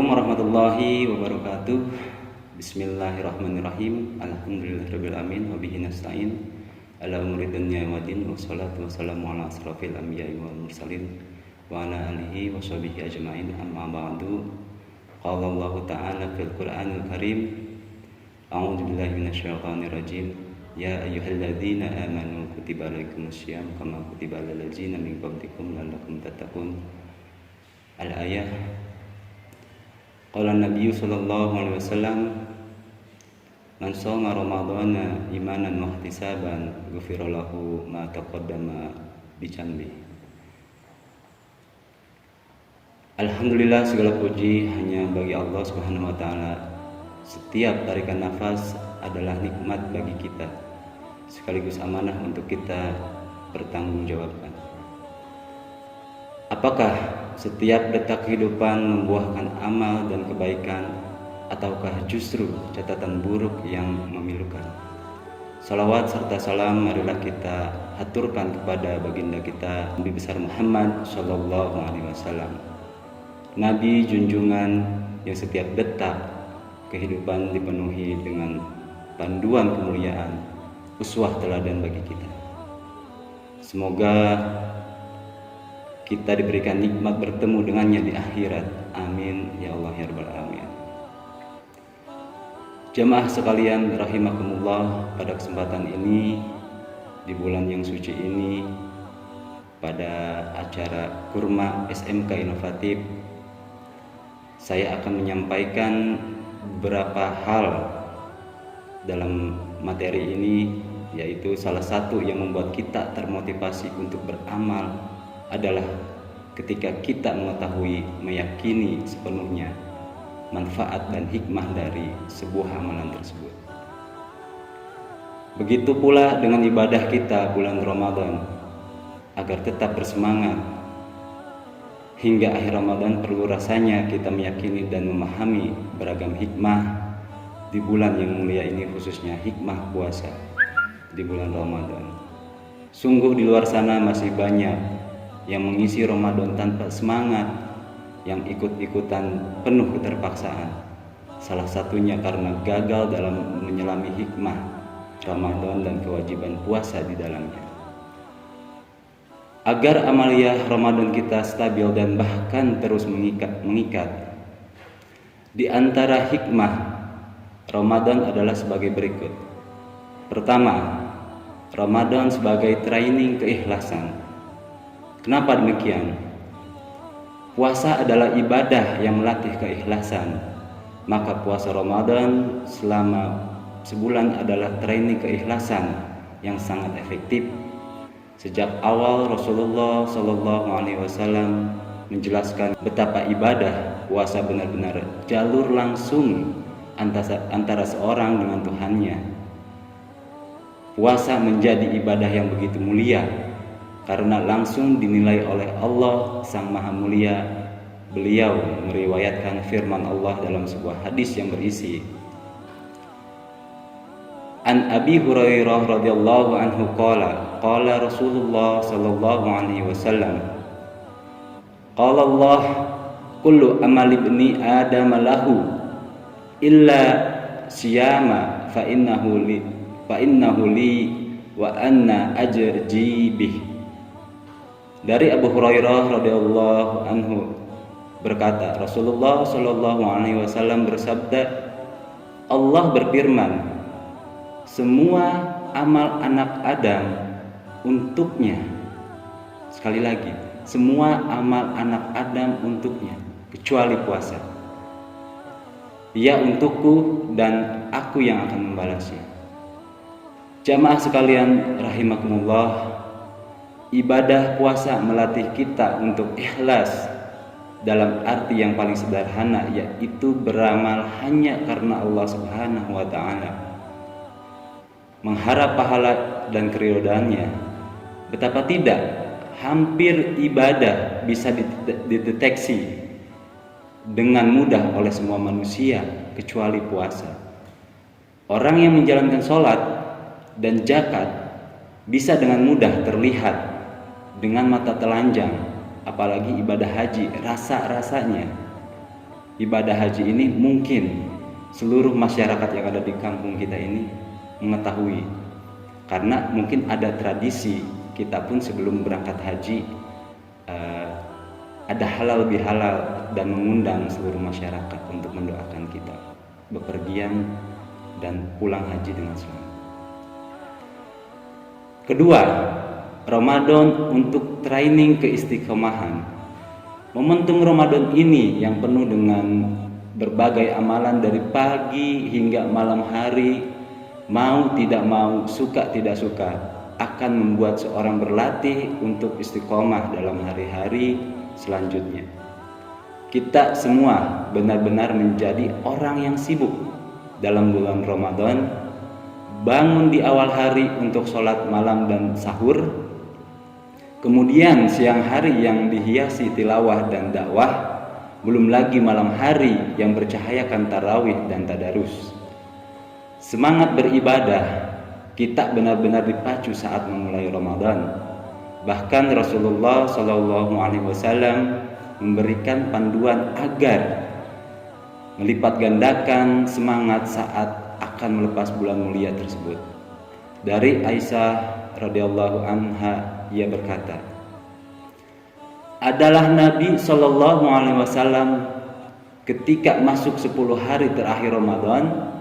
Assalamualaikum warahmatullahi wabarakatuh. Bismillahirrahmanirrahim. Alhamdulillahirabbil alamin wa bihi nasta'in ala umuri dunya wa din. Wassalatu wassalamu ala asrofil anbiya'i wal mursalin wa ala alihi wa sahbihi ajma'in. Amma ba'du. Qala Allah ta'ala fil Qur'anil Karim. A'udzu billahi minasyaitonir rajim. Ya ayyuhalladzina amanu kutiba alaikumussyiyam kama kutiba alal ladzina min qablikum la'allakum tattaqun. Al-ayah. Qala Nabi sallallahu alaihi wasallam, man shoma ramadhana imanan wa ihtisaban ghufira lahu ma taqaddama bi dhanbi. Alhamdulillah, segala puji hanya bagi Allah Subhanahu wa taala. Setiap tarikan nafas adalah nikmat bagi kita, sekaligus amanah untuk kita pertanggungjawabkan. Apakah setiap detak kehidupan membuahkan amal dan kebaikan, ataukah justru catatan buruk yang memilukan? Salawat serta salam marilah kita haturkan kepada baginda kita Nabi besar Muhammad Sallallahu Alaihi Wasallam, Nabi junjungan yang setiap detak kehidupan dipenuhi dengan panduan kemuliaan, uswah teladan bagi kita. Semoga kita diberikan nikmat bertemu dengannya di akhirat. Amin ya Allah ya Rabbal alamin. Jamaah sekalian rahimakumullah, pada kesempatan ini di bulan yang suci ini, pada acara Kurma SMK Inovatif, saya akan menyampaikan beberapa hal dalam materi ini, yaitu salah satu yang membuat kita termotivasi untuk beramal adalah ketika kita mengetahui, meyakini sepenuhnya manfaat dan hikmah dari sebuah amalan tersebut. Begitu pula dengan ibadah kita bulan Ramadan, agar tetap bersemangat hingga akhir Ramadan. Perlu rasanya kita meyakini dan memahami beragam hikmah di bulan yang mulia ini, khususnya hikmah puasa di bulan Ramadan. Sungguh di luar sana masih banyak yang mengisi Ramadan tanpa semangat, yang ikut-ikutan penuh keterpaksaan. Salah satunya karena gagal dalam menyelami hikmah Ramadan dan kewajiban puasa di dalamnya. Agar amaliyah Ramadan kita stabil dan bahkan terus mengikat, di antara hikmah Ramadan adalah sebagai berikut. Pertama, Ramadan sebagai training keikhlasan. Kenapa demikian? Puasa adalah ibadah yang melatih keikhlasan. Maka puasa Ramadan selama sebulan adalah training keikhlasan yang sangat efektif. Sejak awal Rasulullah Shallallahu Alaihi Wasallam menjelaskan betapa ibadah puasa benar-benar jalur langsung antara seorang dengan Tuhannya. Puasa menjadi ibadah yang begitu mulia karena langsung dinilai oleh Allah Sang Maha Mulia. Beliau meriwayatkan firman Allah dalam sebuah hadis yang berisi, An Abi Hurairah radhiyallahu anhu qala Rasulullah sallallahu alaihi wasallam, qala Allah, kullu amali ibni Adam lahu illa siyama fa innahu li wa anna ajri bih. Dari Abu Hurairah radhiyallahu anhu berkata, Rasulullah Shallallahu Alaihi Wasallam bersabda, Allah berfirman, semua amal anak Adam untuknya. Sekali lagi, semua amal anak Adam untuknya, kecuali puasa. Ia untukku dan aku yang akan membalasnya. Jamaah sekalian rahimakumullah, ibadah puasa melatih kita untuk ikhlas dalam arti yang paling sederhana, yaitu beramal hanya karena Allah Subhanahu wa taala, mengharap pahala dan keridhaannya. Betapa tidak, hampir ibadah bisa dideteksi dengan mudah oleh semua manusia kecuali puasa. Orang yang menjalankan sholat dan zakat bisa dengan mudah terlihat dengan mata telanjang, apalagi ibadah haji rasa-rasanya ibadah haji ini mungkin seluruh masyarakat yang ada di kampung kita ini mengetahui, karena mungkin ada tradisi kita pun sebelum berangkat haji ada halal bihalal dan mengundang seluruh masyarakat untuk mendoakan kita bepergian dan pulang haji dengan selamat. Kedua, Ramadan untuk training keistiqomahan. Momentum Ramadan ini yang penuh dengan berbagai amalan dari pagi hingga malam hari, mau tidak mau, suka tidak suka, akan membuat seorang berlatih untuk istiqomah dalam hari-hari selanjutnya. Kita semua benar-benar menjadi orang yang sibuk dalam bulan Ramadan, bangun di awal hari untuk sholat malam dan sahur, kemudian siang hari yang dihiasi tilawah dan dakwah, belum lagi malam hari yang bercahayakan tarawih dan tadarus. Semangat beribadah kita benar-benar dipacu saat memulai Ramadan. Bahkan Rasulullah SAW memberikan panduan agar melipat gandakan semangat saat akan melepas bulan mulia tersebut. Dari Aisyah radhiyallahu anha, ia berkata, adalah Nabi SAW ketika masuk 10 hari terakhir Ramadan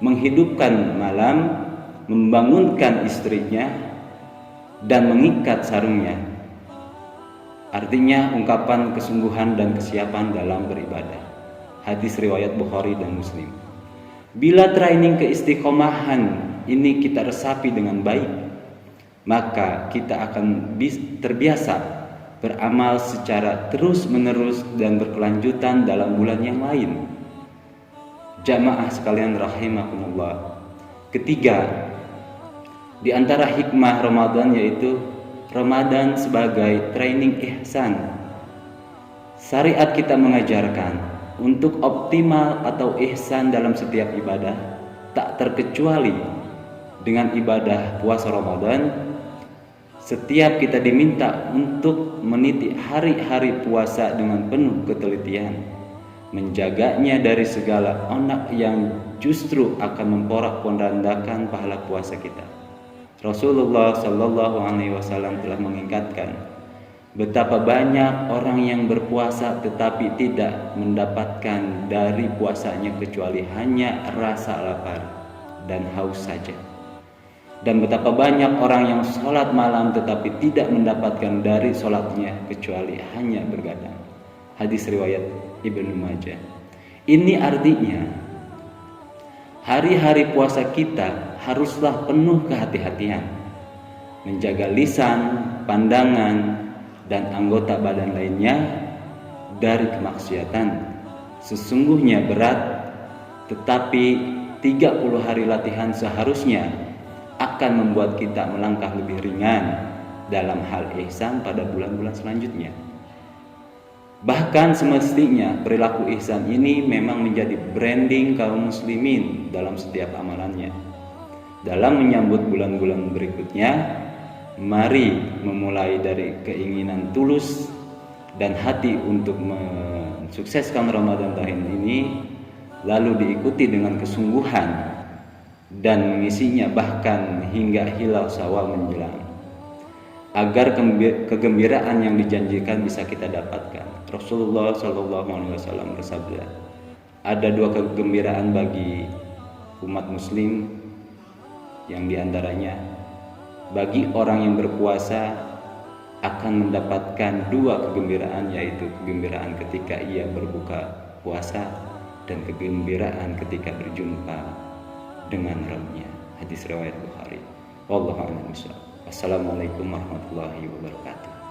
menghidupkan malam, membangunkan istrinya dan mengikat sarungnya. Artinya ungkapan kesungguhan dan kesiapan dalam beribadah. Hadis riwayat Bukhari dan Muslim. Bila training keistiqomahan ini kita resapi dengan baik, maka kita akan terbiasa beramal secara terus-menerus dan berkelanjutan dalam bulan yang lain. Jamaah sekalian rahimakumullah. Ketiga, di antara hikmah Ramadan yaitu Ramadan sebagai training ihsan. Syariat kita mengajarkan untuk optimal atau ihsan dalam setiap ibadah, tak terkecuali dengan ibadah puasa Ramadan. Setiap kita diminta untuk meniti hari-hari puasa dengan penuh ketelitian, menjaganya dari segala onak yang justru akan memporak-porandakan pahala puasa kita. Rasulullah SAW telah mengingatkan betapa banyak orang yang berpuasa tetapi tidak mendapatkan dari puasanya kecuali hanya rasa lapar dan haus saja. Dan betapa banyak orang yang sholat malam tetapi tidak mendapatkan dari sholatnya kecuali hanya bergadang. Hadis riwayat Ibnu Majah. Ini artinya hari-hari puasa kita haruslah penuh kehati-hatian, menjaga lisan, pandangan, dan anggota badan lainnya dari kemaksiatan. Sesungguhnya berat, tetapi 30 hari latihan seharusnya akan membuat kita melangkah lebih ringan dalam hal ihsan pada bulan-bulan selanjutnya. Bahkan semestinya perilaku ihsan ini memang menjadi branding kaum muslimin dalam setiap amalannya. Dalam menyambut bulan-bulan berikutnya, mari memulai dari keinginan tulus dan hati untuk mensukseskan Ramadan tahun ini, lalu diikuti dengan kesungguhan dan mengisinya bahkan hingga hilal Syawal menjelang, agar kegembiraan yang dijanjikan bisa kita dapatkan. Rasulullah SAW bersabda, ada 2 kegembiraan bagi umat muslim, yang diantaranya bagi orang yang berpuasa akan mendapatkan 2 kegembiraan, yaitu kegembiraan ketika ia berbuka puasa dan kegembiraan ketika berjumpa dengan Rabbnya. Hadis riwayat Bukhari. Wallahu a'lam bishawab. Wassalamualaikum warahmatullahi wabarakatuh.